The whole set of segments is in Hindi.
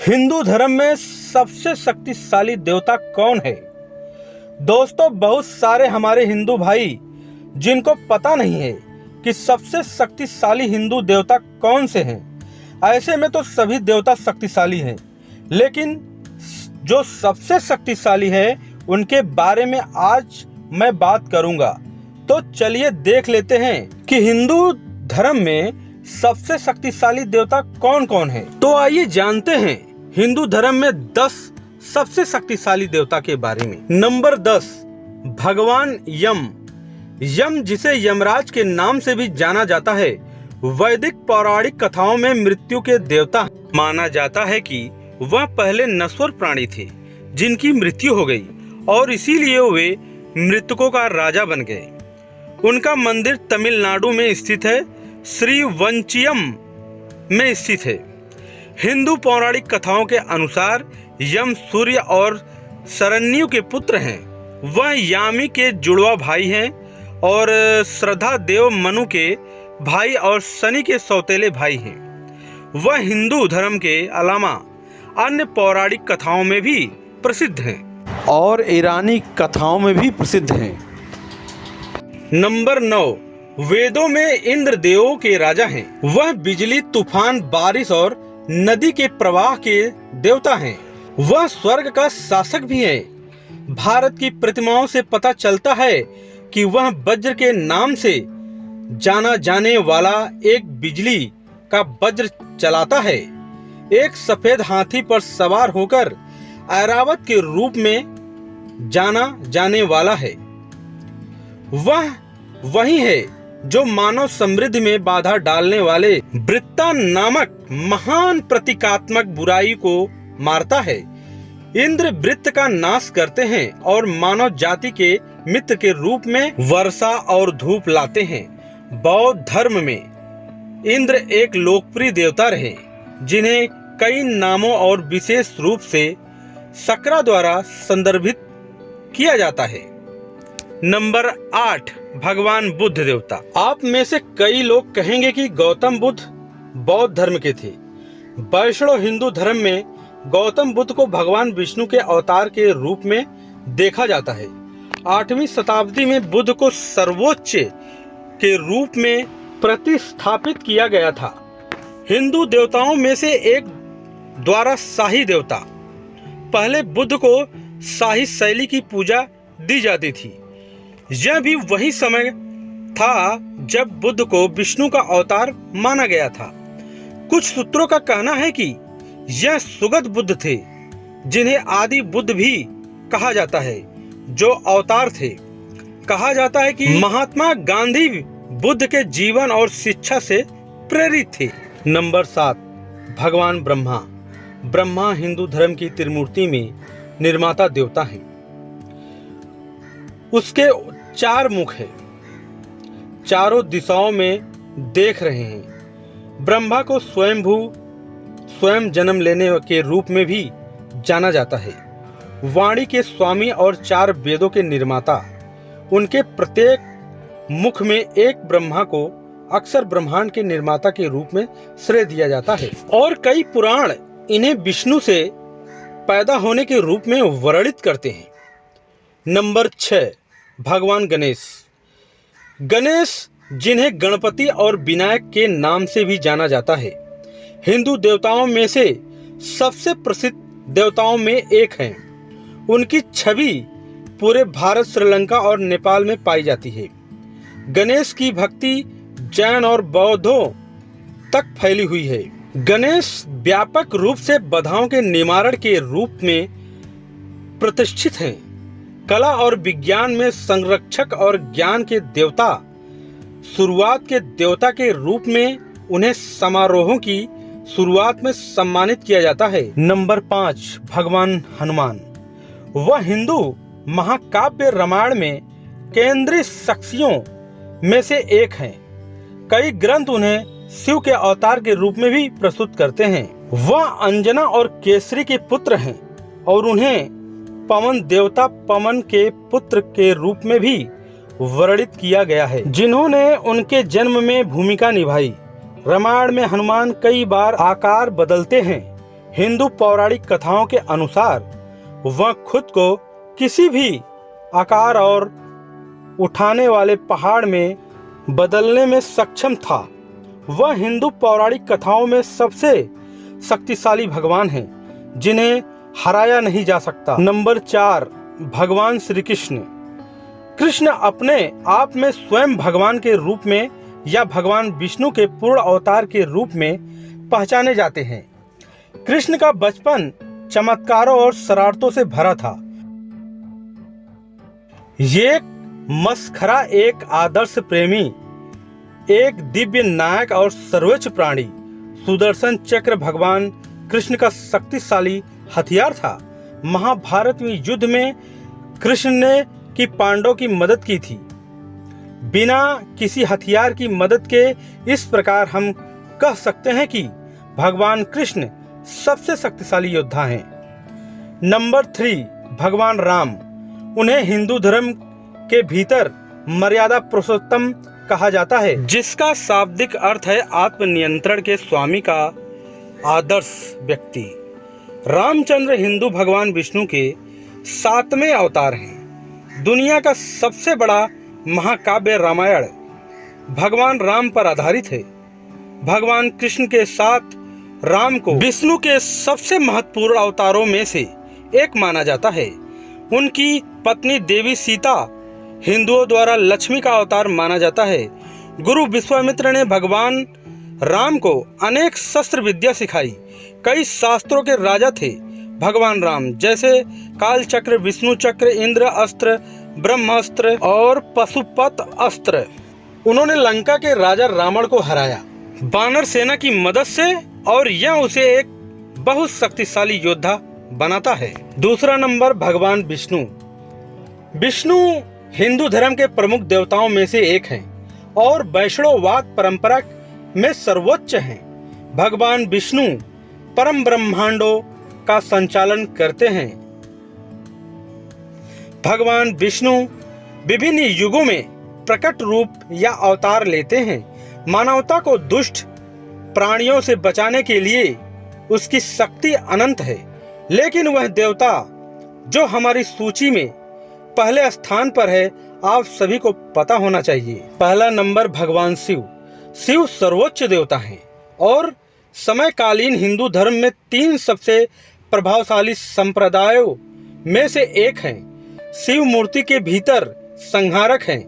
हिंदू धर्म में सबसे शक्तिशाली देवता कौन है? दोस्तों, बहुत सारे हमारे हिंदू भाई जिनको पता नहीं है कि सबसे शक्तिशाली हिंदू देवता कौन से हैं। ऐसे में तो सभी देवता शक्तिशाली हैं, लेकिन जो सबसे शक्तिशाली है उनके बारे में आज मैं बात करूंगा। तो चलिए देख लेते हैं कि हिंदू धर्म में सबसे शक्तिशाली देवता कौन कौन है। तो आइए जानते हैं हिंदू धर्म में 10 सबसे शक्तिशाली देवता के बारे में। नंबर 10, भगवान यम। यम, जिसे यमराज के नाम से भी जाना जाता है, वैदिक पौराणिक कथाओं में मृत्यु के देवता माना जाता है कि वह पहले नश्वर प्राणी थे जिनकी मृत्यु हो गई और इसीलिए वे मृतकों का राजा बन गए। उनका मंदिर तमिलनाडु में स्थित है, श्री वंचियम में स्थित है। हिंदू पौराणिक कथाओं के अनुसार यम सूर्य और शरण्यु के पुत्र हैं। वह यामी के जुड़वा भाई हैं और श्रद्धा देव मनु के भाई और शनि के सौतेले भाई हैं। वह हिंदू धर्म के अलावा अन्य पौराणिक कथाओं में भी प्रसिद्ध हैं और ईरानी कथाओं में भी प्रसिद्ध हैं। नंबर 9, वेदों में इंद्र देवों के राजा हैं। वह बिजली, तूफान, बारिश और नदी के प्रवाह के देवता हैं। वह स्वर्ग का शासक भी है। भारत की प्रतिमाओं से पता चलता है कि वह वज्र के नाम से जाना जाने वाला एक बिजली का वज्र चलाता है। एक सफेद हाथी पर सवार होकर ऐरावत के रूप में जाना जाने वाला है। वह वही है जो मानव समृद्धि में बाधा डालने वाले वृत्ता नामक महान प्रतीकात्मक बुराई को मारता है। इंद्र वृत्त का नाश करते हैं और मानव जाति के मित्र के रूप में वर्षा और धूप लाते हैं। बौद्ध धर्म में इंद्र एक लोकप्रिय देवता रहे, जिन्हें कई नामों और विशेष रूप से सक्रा द्वारा संदर्भित किया जाता है। नंबर 8, भगवान बुद्ध देवता। आप में से कई लोग कहेंगे कि गौतम बुद्ध बौद्ध धर्म के थे। वैष्णव हिंदू धर्म में गौतम बुद्ध को भगवान विष्णु के अवतार के रूप में देखा जाता है। 8वीं शताब्दी में बुद्ध को सर्वोच्च के रूप में प्रतिस्थापित किया गया था। हिंदू देवताओं में से एक द्वारा शाही देवता। पहले बुद्ध को शाही शैली की पूजा दी जाती थी। यह भी वही समय था जब बुद्ध को विष्णु का अवतार माना गया था। कुछ सूत्रों का कहना है कि यह सुगत बुद्ध थे, जिन्हें आदि बुद्ध भी कहा जाता है, जो अवतार थे। कहा जाता है कि महात्मा गांधी बुद्ध के जीवन और शिक्षा से प्रेरित थे। नंबर 7, भगवान ब्रह्मा। ब्रह्मा हिंदू धर्म की त्रिमूर्ति में निर्माता देवता हैं। उसके 4 मुख हैं, चारों दिशाओं में देख रहे हैं। ब्रह्मा को स्वयं जन्म लेने के रूप में भी जाना जाता है। वाणी के स्वामी और 4 वेदों के निर्माता। उनके प्रत्येक मुख में एक ब्रह्मा को अक्सर ब्रह्मांड के निर्माता के रूप में श्रेय दिया जाता है और कई पुराण इन्हें विष्णु से पैदा होने के रूप में वर्णित करते हैं। नंबर 6, भगवान गणेश। गणेश, जिन्हें गणपति और विनायक के नाम से भी जाना जाता है, हिंदू देवताओं में से सबसे प्रसिद्ध देवताओं में एक हैं। उनकी छवि पूरे भारत, श्रीलंका और नेपाल में पाई जाती है। गणेश की भक्ति जैन और बौद्धों तक फैली हुई है। गणेश व्यापक रूप से बाधाओं के निवारण के रूप में प्रतिष्ठित हैं। कला और विज्ञान में संरक्षक और ज्ञान के देवता। शुरुआत के देवता के रूप में उन्हें समारोहों की शुरुआत में सम्मानित किया जाता है। नंबर 5, भगवान हनुमान। वह हिंदू महाकाव्य रामायण में केंद्रीय शख्सियों में से एक हैं। कई ग्रंथ उन्हें शिव के अवतार के रूप में भी प्रस्तुत करते हैं। वह अंजना और केसरी के पुत्र हैं और उन्हें पवन देवता पवन के पुत्र के रूप में भी वर्णित किया गया है, जिन्होंने उनके जन्म में भूमिका निभाई। रामायण में हनुमान कई बार आकार बदलते हैं। हिंदू पौराणिक कथाओं के अनुसार वह खुद को किसी भी आकार और उठाने वाले पहाड़ में बदलने में सक्षम था। वह हिंदू पौराणिक कथाओं में सबसे शक्तिशाली भगवान हैं जिन्हें हराया नहीं जा सकता। नंबर 4, भगवान श्री कृष्ण। कृष्ण अपने आप में स्वयं भगवान के रूप में या भगवान विष्णु के पूर्ण अवतार के रूप में पहचाने जाते हैं। कृष्ण का बचपन चमत्कारों और शरारतों से भरा था। ये मस्खरा, एक आदर्श प्रेमी, एक दिव्य नायक और सर्वोच्च प्राणी सुदर्शन चक्र भगवान कृष्ण का शक्तिशाली हथियार था। महाभारत में युद्ध में कृष्ण ने की पांडवों की मदद की थी। बिना किसी हथियार की मदद के इस प्रकार हम कह सकते हैं कि भगवान कृष्ण सबसे शक्तिशाली योद्धा हैं। नंबर 3, भगवान राम। उन्हें हिंदू धर्म के भीतर मर्यादा पुरुषोत्तम कहा जाता है, जिसका शाब्दिक अर्थ है आत्मनियंत्रण के स्वामी का आदर्श व्यक्ति। रामचंद्र हिंदू भगवान विष्णु के 7वें अवतार हैं। दुनिया का सबसे बड़ा महाकाव्य रामायण भगवान राम पर आधारित है। भगवान कृष्ण के साथ राम को विष्णु के सबसे महत्वपूर्ण अवतारों में से एक माना जाता है। उनकी पत्नी देवी सीता हिंदुओं द्वारा लक्ष्मी का अवतार माना जाता है। गुरु विश्वामित्र ने भगवान राम को अनेक शस्त्र विद्या सिखाई। कई शास्त्रों के राजा थे भगवान राम, जैसे काल चक्र, विष्णु चक्र, इंद्र अस्त्र, ब्रह्मास्त्र और पशुपत अस्त्र। उन्होंने लंका के राजा रावण को हराया वानर सेना की मदद से, और यह उसे एक बहुत शक्तिशाली योद्धा बनाता है। दूसरा नंबर, भगवान विष्णु। विष्णु हिंदू धर्म के प्रमुख देवताओं में से एक हैं और वैष्णववाद परंपरा में सर्वोच्च हैं। भगवान विष्णु परम ब्रह्मांडों का संचालन करते हैं। भगवान विष्णु विभिन्न युगों में प्रकट रूप या अवतार लेते हैं। मानवता को दुष्ट प्राणियों से बचाने के लिए उसकी शक्ति अनंत है, लेकिन वह देवता जो हमारी सूची में पहले स्थान पर है आप सभी को पता होना चाहिए। पहला नंबर, भगवान शिव। शिव सर्वोच्च देवता हैं और समकालीन हिंदू धर्म में 3 सबसे प्रभावशाली संप्रदायों में से एक हैं। शिव मूर्ति के भीतर संहारक हैं।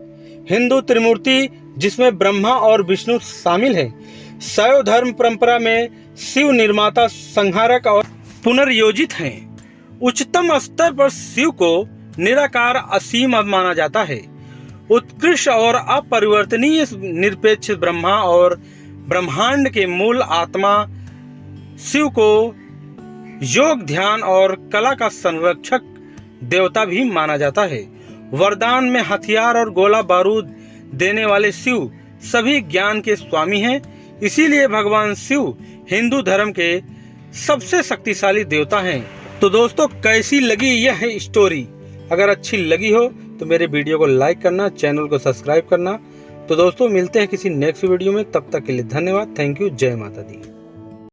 हिंदू त्रिमूर्ति जिसमें ब्रह्मा और विष्णु शामिल हैं। शैव धर्म परंपरा में शिव निर्माता, संहारक और पुनर्योजित हैं। उच्चतम स्तर पर शिव को निराकार, असीम माना जाता है। उत्कृष्ट और अपरिवर्तनीय निरपेक्ष ब्रह्मा और ब्रह्मांड के मूल आत्मा शिव को योग, ध्यान और कला का संरक्षक देवता भी माना जाता है। वरदान में हथियार और गोला बारूद देने वाले शिव सभी ज्ञान के स्वामी हैं। इसीलिए भगवान शिव हिंदू धर्म के सबसे शक्तिशाली देवता हैं। तो दोस्तों, कैसी लगी यह स्टोरी? अगर अच्छी लगी हो तो मेरे वीडियो को लाइक करना, चैनल को सब्सक्राइब करना। तो दोस्तों, मिलते हैं किसी नेक्स्ट वीडियो में। तब तक के लिए धन्यवाद। Thank you. जय माता दी।